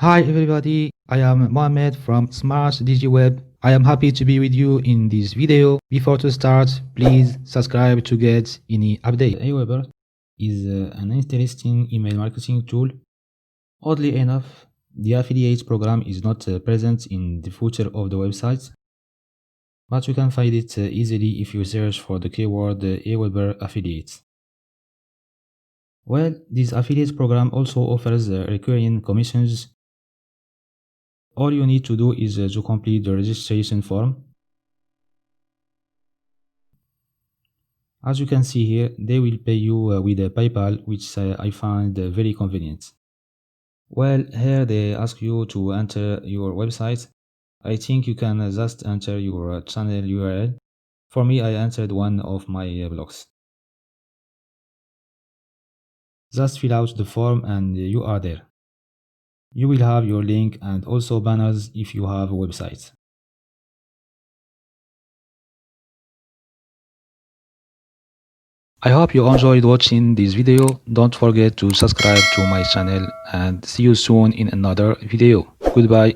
Hi everybody, I am Mohamed from Smart DigiWeb. I am happy to be with you in this video. Before to start, please subscribe to get any update. Aweber is an interesting email marketing tool. Oddly enough, the affiliate program is not present in the footer of the website, but you can find it easily if you search for the keyword Aweber affiliates. Well, this affiliate program also offers recurring commissions. All you need to do is to complete the registration form. As you can see here, they will pay you with a PayPal, which I find very convenient. Well, here they ask you to enter your website. I think you can just enter your channel URL. For me, I entered one of my blogs. Just fill out the form and you are there. You will have your link and also banners if you have a website. I hope you enjoyed watching this video. Don't forget to subscribe to my channel and see you soon in another video. Goodbye.